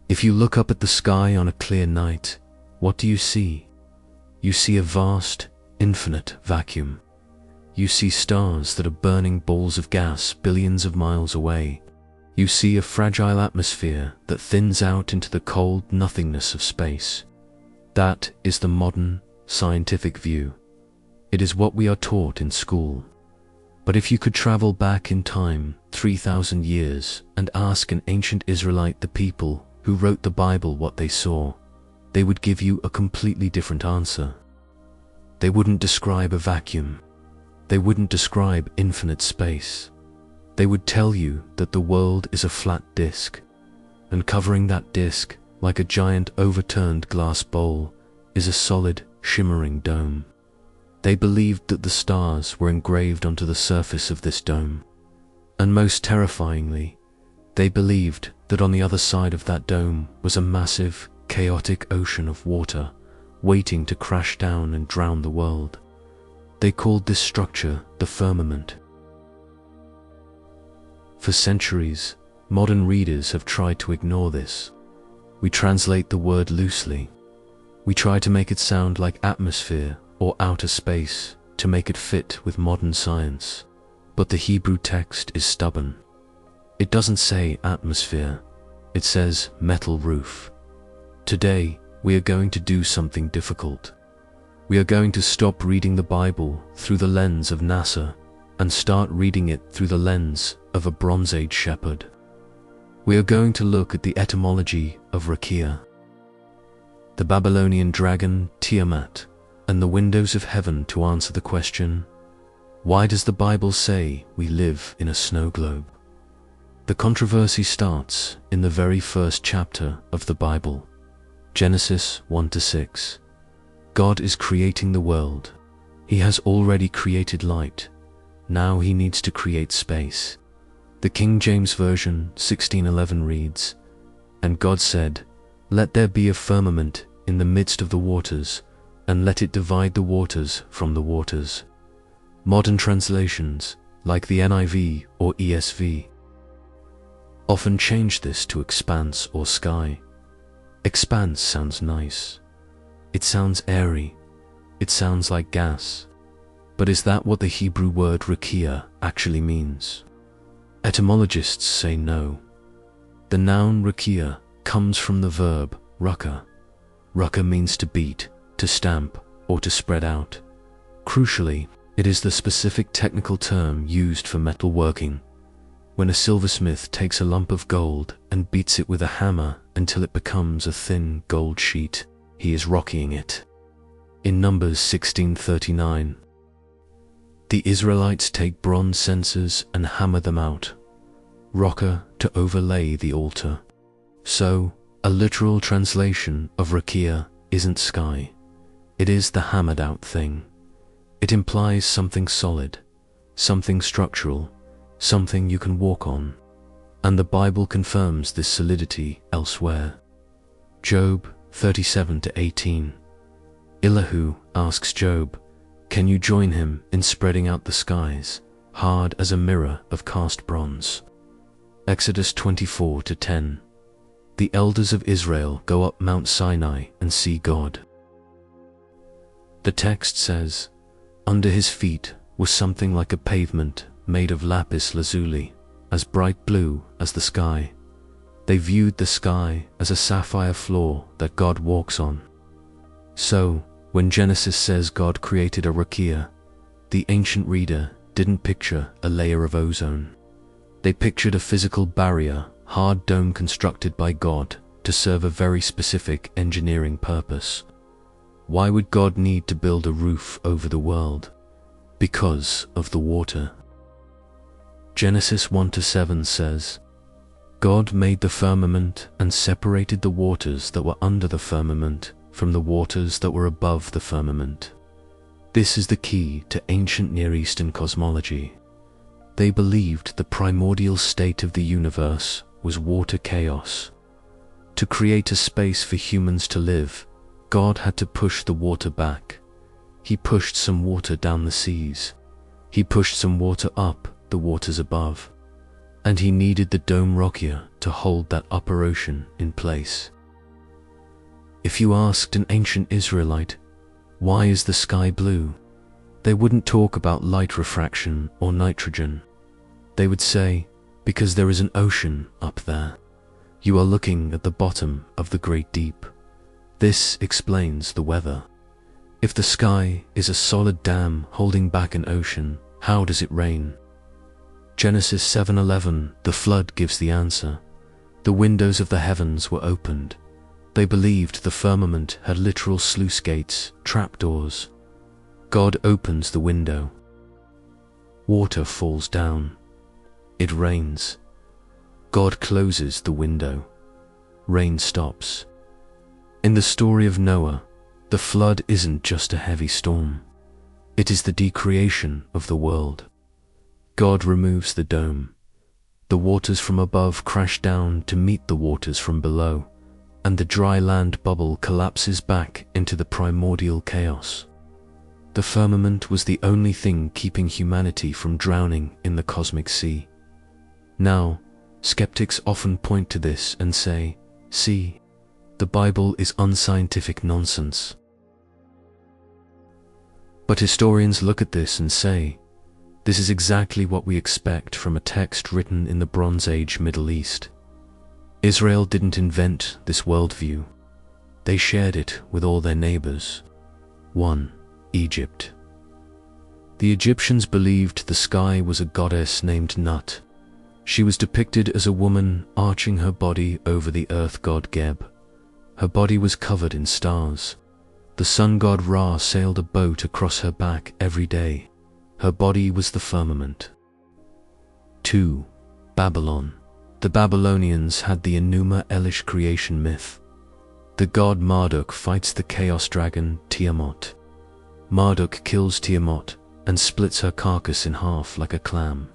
If you look up at the sky on a clear night, what do you see? You see a vast, infinite vacuum. You see stars that are burning balls of gas billions of miles away. You see a fragile atmosphere that thins out into the cold nothingness of space. That is the modern, scientific view. It is what we are taught in school. But if you could travel back in time 3,000 years and ask an ancient Israelite, the people who wrote the Bible, what they saw, they would give you a completely different answer. They wouldn't describe a vacuum. They wouldn't describe infinite space. They would tell you that the world is a flat disk, and covering that disk, like a giant overturned glass bowl, is a solid, shimmering dome. They believed that the stars were engraved onto the surface of this dome. And most terrifyingly, they believed that on the other side of that dome was a massive, chaotic ocean of water, waiting to crash down and drown the world. They called this structure the firmament. For centuries, modern readers have tried to ignore this. We translate the word loosely. We try to make it sound like atmosphere or outer space to make it fit with modern science. But the Hebrew text is stubborn. It doesn't say atmosphere, it says metal roof. Today, we are going to do something difficult. We are going to stop reading the Bible through the lens of NASA and start reading it through the lens of a Bronze Age shepherd. We are going to look at the etymology of Rakia, the Babylonian dragon Tiamat, and the windows of heaven to answer the question, why does the Bible say we live in a snow globe? The controversy starts in the very first chapter of the Bible, Genesis 1-6. God is creating the world. He has already created light. Now he needs to create space. The King James Version 16:11 reads, "And God said, let there be a firmament in the midst of the waters, and let it divide the waters from the waters." Modern translations, like the NIV or ESV, often change this to expanse or sky. Expanse sounds nice. It sounds airy. It sounds like gas. But is that what the Hebrew word rakia actually means? Etymologists say no. The noun rakia comes from the verb ruka. Ruka means to beat, to stamp, or to spread out. Crucially, it is the specific technical term used for metalworking. When a silversmith takes a lump of gold and beats it with a hammer until it becomes a thin gold sheet, he is rockying it. In Numbers 16:39, the Israelites take bronze censers and hammer them out, rocker to overlay the altar. So, a literal translation of rakia isn't sky. It is the hammered out thing. It implies something solid, something structural, something you can walk on. And the Bible confirms this solidity elsewhere. Job 37-18. Elihu asks Job, can you join him in spreading out the skies, hard as a mirror of cast bronze? Exodus 24-10. The elders of Israel go up Mount Sinai and see God. The text says, under his feet was something like a pavement made of lapis lazuli, as bright blue as the sky. They viewed the sky as a sapphire floor that God walks on. So, when Genesis says God created a rakia, the ancient reader didn't picture a layer of ozone. They pictured a physical barrier, hard dome constructed by God to serve a very specific engineering purpose. Why would God need to build a roof over the world? Because of the water. Genesis 1-7 says, God made the firmament and separated the waters that were under the firmament from the waters that were above the firmament. This is the key to ancient Near Eastern cosmology. They believed the primordial state of the universe was water chaos. To create a space for humans to live, God had to push the water back. He pushed some water down the seas. He pushed some water up the waters above. and he needed the dome rockier to hold that upper ocean in place. If you asked an ancient Israelite, why is the sky blue? They wouldn't talk about light refraction or nitrogen. They would say, because there is an ocean up there. You are looking at the bottom of the great deep. This explains the weather. If the sky is a solid dam holding back an ocean, how does it rain? Genesis 7:11, the flood gives the answer. The windows of the heavens were opened. They believed the firmament had literal sluice gates, trapdoors. God opens the window. Water falls down. It rains. God closes the window. Rain stops. In the story of Noah, the flood isn't just a heavy storm. It is the decreation of the world. God removes the dome. The waters from above crash down to meet the waters from below, and the dry land bubble collapses back into the primordial chaos. The firmament was the only thing keeping humanity from drowning in the cosmic sea. Now, skeptics often point to this and say, see, the Bible is unscientific nonsense. But historians look at this and say, this is exactly what we expect from a text written in the Bronze Age Middle East. Israel didn't invent this worldview. They shared it with all their neighbors. 1. Egypt. The Egyptians believed the sky was a goddess named Nut. She was depicted as a woman arching her body over the earth god Geb. Her body was covered in stars. The sun god Ra sailed a boat across her back every day. Her body was the firmament. 2. Babylon. The Babylonians had the Enuma Elish creation myth. The god Marduk fights the chaos dragon Tiamat. Marduk kills Tiamat and splits her carcass in half like a clam.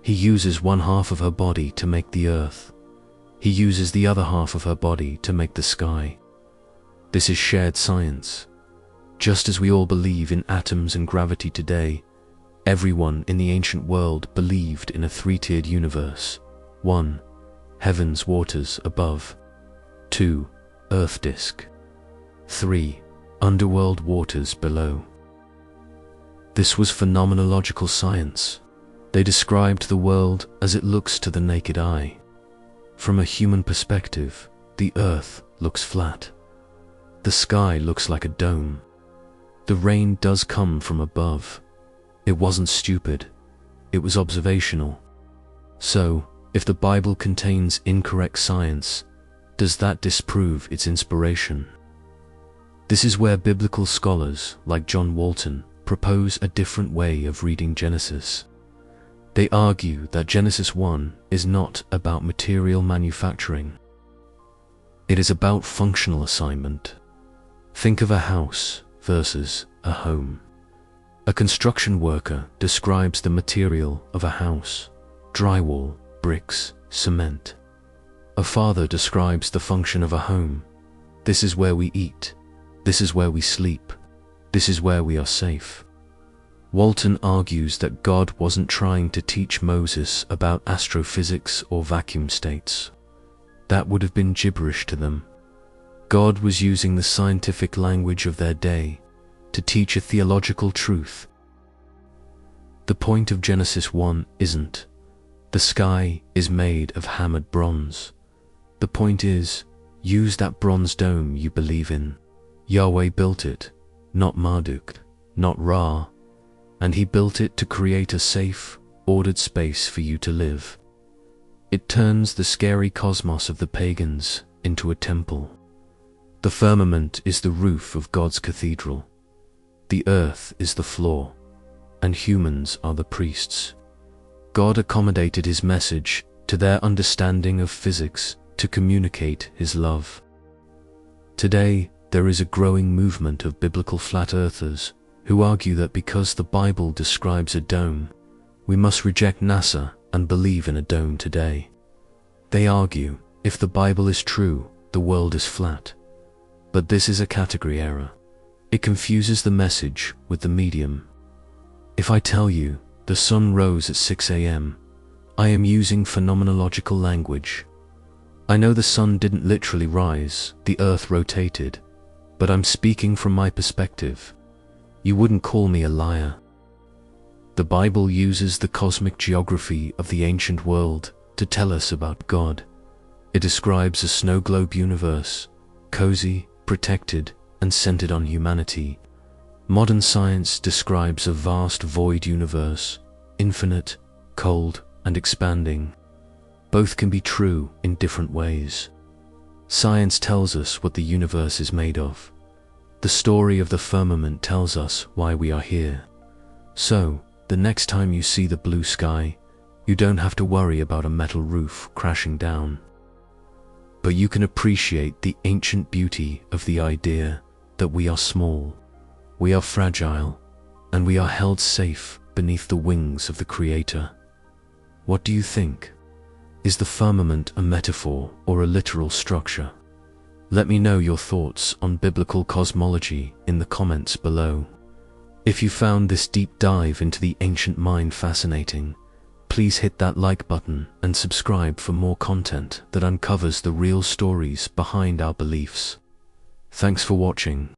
He uses one half of her body to make the earth. He uses the other half of her body to make the sky. This is shared science. Just as we all believe in atoms and gravity today, everyone in the ancient world believed in a three-tiered universe. 1. Heaven's waters above. 2. Earth disk. 3. Underworld waters below. This was phenomenological science. They described the world as it looks to the naked eye. From a human perspective, the earth looks flat. The sky looks like a dome. The rain does come from above. It wasn't stupid. It was observational. So, if the Bible contains incorrect science, does that disprove its inspiration? This is where biblical scholars like John Walton propose a different way of reading Genesis. They argue that Genesis 1 is not about material manufacturing. It is about functional assignment. Think of a house versus a home. A construction worker describes the material of a house: drywall, bricks, cement. A father describes the function of a home. This is where we eat. This is where we sleep. This is where we are safe. Walton argues that God wasn't trying to teach Moses about astrophysics or vacuum states. That would have been gibberish to them. God was using the scientific language of their day to teach a theological truth. The point of Genesis 1 isn't, the sky is made of hammered bronze. The point is, use that bronze dome you believe in. Yahweh built it, not Marduk, not Ra, and he built it to create a safe, ordered space for you to live. It turns the scary cosmos of the pagans into a temple. The firmament is the roof of God's cathedral. The earth is the floor, and humans are the priests. God accommodated his message to their understanding of physics to communicate his love. Today, there is a growing movement of biblical flat earthers who argue that because the Bible describes a dome, we must reject NASA and believe in a dome today. They argue, if the Bible is true, the world is flat. But this is a category error. It confuses the message with the medium. If I tell you the sun rose at 6 a.m., I am using phenomenological language. I know the sun didn't literally rise, the earth rotated, but I'm speaking from my perspective. You wouldn't call me a liar. The Bible uses the cosmic geography of the ancient world to tell us about God. It describes a snow globe universe, cozy, protected, and centered on humanity. Modern science describes a vast void universe, infinite, cold, and expanding. Both can be true in different ways. Science tells us what the universe is made of. The story of the firmament tells us why we are here. So, the next time you see the blue sky, you don't have to worry about a metal roof crashing down. But you can appreciate the ancient beauty of the idea that we are small, we are fragile, and we are held safe beneath the wings of the Creator. What do you think? Is the firmament a metaphor or a literal structure? Let me know your thoughts on biblical cosmology in the comments below. If you found this deep dive into the ancient mind fascinating, please hit that like button and subscribe for more content that uncovers the real stories behind our beliefs. Thanks for watching.